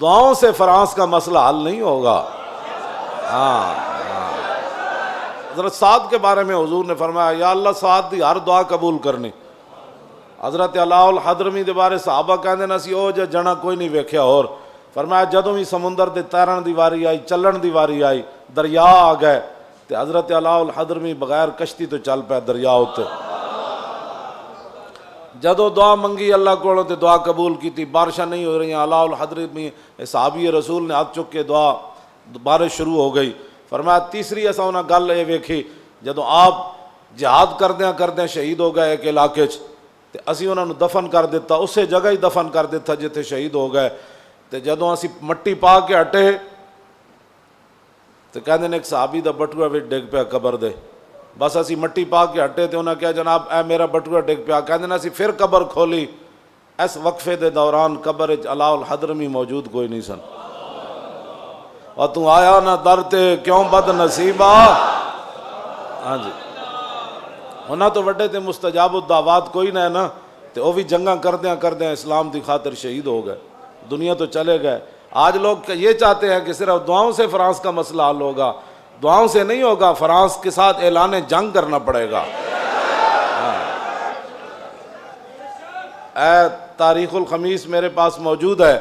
دعاؤں سے فرانس کا مسئلہ حل نہیں ہوگا۔ ہاں، حضرت سعد کے بارے میں حضور نے فرمایا یا اللہ سعد دی ہر دعا قبول کرنی۔ حضرت علاء الحضرمی دے بارے صحابہ کہندے نا سی او جنا کوئی نہیں ویکھیا، اور فرمایا جدوں بھی سمندر دے تیرن دی واری آئی، چلن دی واری آئی، دریا آ گئے تے حضرت علاء الحضرمی بغیر کشتی تو چل پے دریا اتے۔ جدوں دعا منگی اللہ کولوں تے دعا قبول کیتی، بارشاں نہیں ہو رہی، علاء الحضرمی صحابی رسول نے ہاتھ چک کے دعا، بارش شروع ہو گئی۔ فرمایا تیسری ایسا انہاں گل یہ ویکھی جدوں آپ جہاد کردیاں شہید ہو گئے ایک علاقے چ تے اسی انہاں نوں دفن کر دیتا، اسے جگہ ہی دفن کر دیتا جتھے شہید ہو گئے۔ تے جدوں اسی مٹی پا کے ہٹے تے کہندے نے ایک صحابی دا بٹوا وچ ڈگ پیا قبر دے، بس اسی مٹی پا کے ہٹے تے انہاں کہا جناب اے میرا بٹوا ڈگ پیا، کہندے نے اسی پھر قبر کھولی، اس وقفے دے دوران قبر وچ علاء الحضرمی موجود کوئی نہیں سن۔ اور تو آیا نہ در تے کیوں بد نصیبہ۔ ہاں جی، انہاں تو وڈے تے مستجاب الدعوات کوئی نہ ہے نا، تے وہ بھی جنگاں کردیاں اسلام دی خاطر شہید ہو گئے، دنیا تو چلے گئے۔ آج لوگ یہ چاہتے ہیں کہ صرف دعاؤں سے فرانس کا مسئلہ حل ہوگا، دعاؤں سے نہیں ہوگا، فرانس کے ساتھ اعلان جنگ کرنا پڑے گا۔ اے تاریخ الخمیس میرے پاس موجود ہے،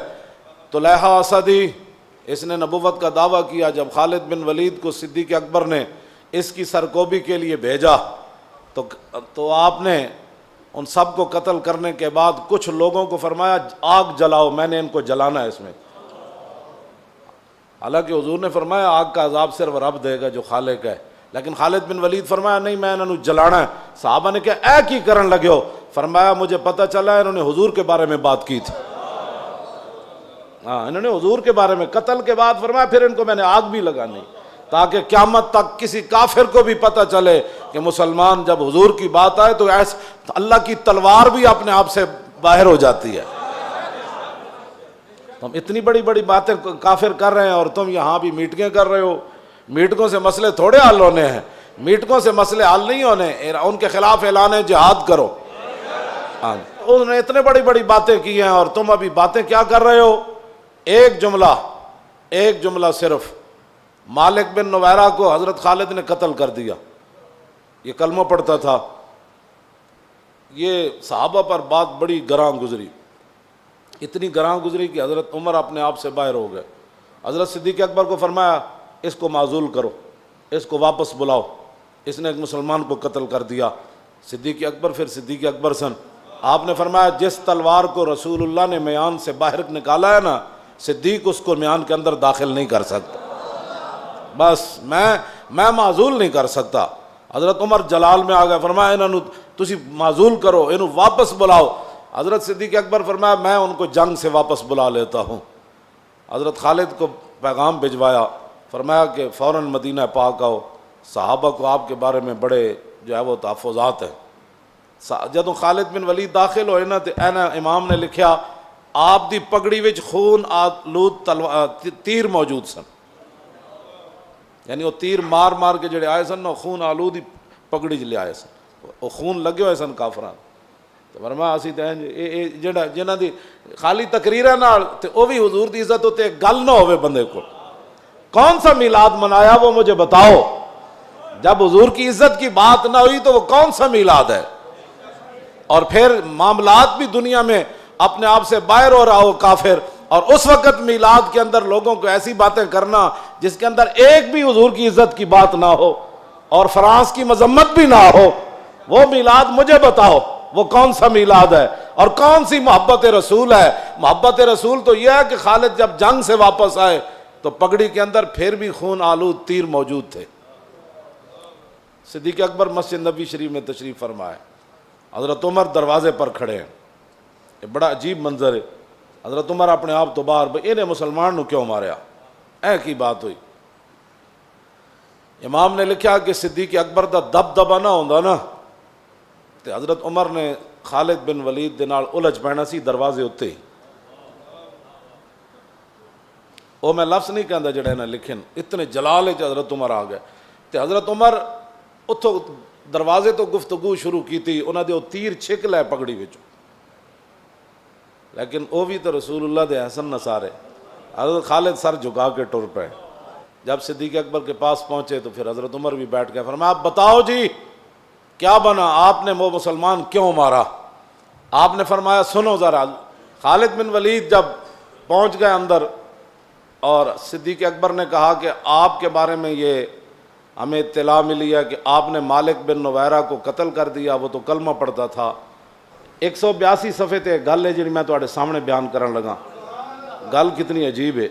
طلحہ اسدی اس نے نبوت کا دعویٰ کیا جب خالد بن ولید کو صدیق اکبر نے اس کی سرکوبی کے لیے بھیجا تو آپ نے ان سب کو قتل کرنے کے بعد کچھ لوگوں کو فرمایا آگ جلاؤ، میں نے ان کو جلانا ہے اس میں۔ حالانکہ حضور نے فرمایا آگ کا عذاب صرف رب دے گا جو خالق ہے، لیکن خالد بن ولید فرمایا نہیں میں انہوں نے جلانا ہے۔ صحابہ نے کہا اے کی کرن لگے ہو؟ فرمایا مجھے پتہ چلا انہوں نے حضور کے بارے میں بات کی تھی۔ ہاں، انہوں نے حضور کے بارے میں، قتل کے بعد فرمایا پھر ان کو میں نے آگ بھی لگانی تاکہ قیامت تک کسی کافر کو بھی پتہ چلے کہ مسلمان جب حضور کی بات آئے تو ایسا اللہ کی تلوار بھی اپنے آپ سے باہر ہو جاتی ہے۔ تم اتنی بڑی بڑی باتیں کافر کر رہے ہیں اور تم یہاں بھی میٹنگیں کر رہے ہو۔ میٹنگوں سے مسئلے تھوڑے حل ہونے ہیں، میٹنگوں سے مسئلے حل نہیں ہونے، ان کے خلاف اعلان جہاد کرو۔ انہوں نے اتنے بڑی بڑی باتیں کی ہیں اور تم ابھی باتیں کیا کر رہے ہو؟ ایک جملہ صرف، مالک بن نویرہ کو حضرت خالد نے قتل کر دیا، یہ کلمہ پڑھتا تھا، یہ صحابہ پر بات بڑی گراں گزری، اتنی گراں گزری کہ حضرت عمر اپنے آپ سے باہر ہو گئے۔ حضرت صدیق اکبر کو فرمایا اس کو معزول کرو، اس کو واپس بلاؤ، اس نے ایک مسلمان کو قتل کر دیا۔ صدیق اکبر پھر صدیق اکبر سن، آپ نے فرمایا جس تلوار کو رسول اللہ نے میان سے باہر نکالا ہے نا، صدیق اس کو میان کے اندر داخل نہیں کر سکتا، بس میں معزول نہیں کر سکتا۔ حضرت عمر جلال میں آ گئے، فرمایا انہوں تسی معزول کرو، انہوں واپس بلاؤ۔ حضرت صدیق اکبر فرمایا میں ان کو جنگ سے واپس بلا لیتا ہوں۔ حضرت خالد کو پیغام بھجوایا، فرمایا کہ فوراً مدینہ پاک آؤ، صحابہ کو آپ کے بارے میں بڑے جو ہے وہ تحفظات ہیں۔ جدوں خالد بن ولید داخل ہوئے نا تو امام نے لکھیا آپ دی پگڑی وچ خون آلود تیر موجود سن، یعنی وہ تیر مار مار کے جڑے آئے سن وہ خون آلود ہی پگڑی چ لے آئے سن، وہ خون لگے ہوئے سن کافراں۔ تو فرمایا اسی تے جڑا جنہاں دی خالی تقریراں نال تے او بھی حضور دی عزت تے گل نہ ہوے بندے کو، کون سا میلاد منایا وہ مجھے بتاؤ؟ جب حضور کی عزت کی بات نہ ہوئی تو وہ کون سا میلاد ہے؟ اور پھر معاملات بھی دنیا میں اپنے آپ سے باہر ہو رہا ہو کافر، اور اس وقت میلاد کے اندر لوگوں کو ایسی باتیں کرنا جس کے اندر ایک بھی حضور کی عزت کی بات نہ ہو اور فرانس کی مذمت بھی نہ ہو، وہ میلاد مجھے بتاؤ وہ کون سا میلاد ہے اور کون سی محبت رسول ہے؟ محبت رسول تو یہ ہے کہ خالد جب جنگ سے واپس آئے تو پگڑی کے اندر پھر بھی خون آلود تیر موجود تھے۔ صدیق اکبر مسجد نبی شریف میں تشریف فرمائے، حضرت عمر دروازے پر کھڑے ہیں، یہ بڑا عجیب منظر ہے۔ حضرت عمر اپنے آپ تو باہر، بھئی انہیں مسلمان نو کیوں ماریا؟ اے کی بات ہوئی؟ امام نے لکھا کہ صدیق اکبر دا دبدبا نہ ہوندا نا تے حضرت عمر نے خالد بن ولید دے نال الجھ پینا سی دروازے اتے ہی۔ وہ میں لفظ نہیں کہندا جڑے نے لکھن، اتنے جلال وچ حضرت عمر آ گئے تے حضرت عمر اتھوں دروازے تو گفتگو شروع کی تھی، انہاں دے تیر چھک لے پگڑی وچ، لیکن وہ بھی تو رسول اللہ دے حسن نصارے، حضرت خالد سر جھکا کے ٹر پے. جب صدیق اکبر کے پاس پہنچے تو پھر حضرت عمر بھی بیٹھ گئے. فرمایا آپ بتاؤ جی کیا بنا, آپ نے وہ مسلمان کیوں مارا؟ آپ نے فرمایا سنو ذرا. خالد بن ولید جب پہنچ گئے اندر اور صدیق اکبر نے کہا کہ آپ کے بارے میں یہ ہمیں اطلاع ملی ہے کہ آپ نے مالک بن نویرہ کو قتل کر دیا, وہ تو کلمہ پڑھتا تھا. 182 صفحے تے گل ہے جی میں تواڈے سامنے بیان کرن لگا. گل کتنی عجیب ہے.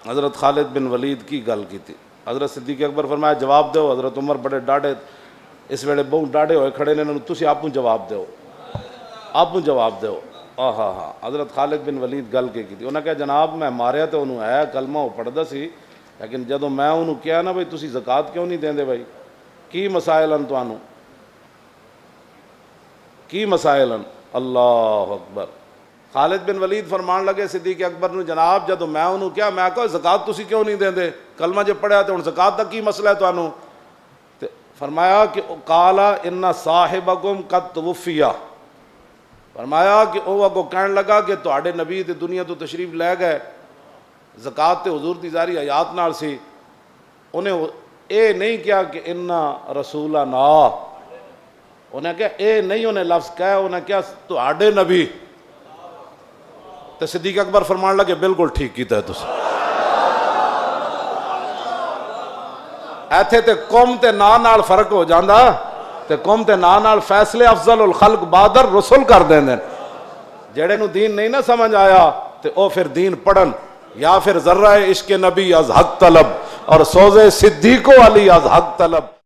حضرت خالد بن ولید کی گل کی تھی. حضرت صدیق اکبر فرمایا جواب دو. حضرت عمر بڑے ڈاڈے اس ویلے بہت ڈاڈے ہوئے کھڑے نے, تسی آپ جواب دو, آپ جواب دو. ہاں. حضرت خالد بن ولید گل کی تھی. انہوں نے کہا جناب میں ماریا تو انہوں ہے کلمہ وہ پڑھدا سی, لیکن جدوں میں انہوں کہا نا بھائی تسی زکوٰۃ کیوں نہیں دیندے بھائی, کی مسائل ہیں تانوں, کی مسائل ہیں. اللہ اکبر. خالد بن ولید فرمان لگے صدیق اکبر نے جناب جدوں میں انہوں کہا میں کہا زکوٰۃ تسی کیوں نہیں دیندے, کلمہ جے پڑھیا تو ہن زکوٰۃ دا کی مسئلہ ہے تانوں؟ تے فرمایا کہ قال ان صاحبکم قد توفی. فرمایا کہ وہ اگوں کہن لگا کہ تواڈے نبی تے دنیا تو تشریف لے گئے, زکوٰۃ تے حضور دی ظاہری حیات نال سی. انہیں اے نہیں کیا کہ ان رسولنا, انہیں کہا اے نہیں انہیں لفظ کہا, انہیں کیا تواڈے نبی. تے صدیق اکبر فرمان لگے بالکل ٹھیک کیتا ہے تسی. ایتھے تے قوم تے نا نال فرق ہو جاندا, تے قوم تے نا نال فیصلے افضل الخلق بعد الرسل کر دیندے. جڑے نو دین نہیں نہ سمجھ آیا تے او پھر دین پڑھن, یا پھر ذرہ عشق نبی از حق طلب اور سوز صدیق علی از حق طلب.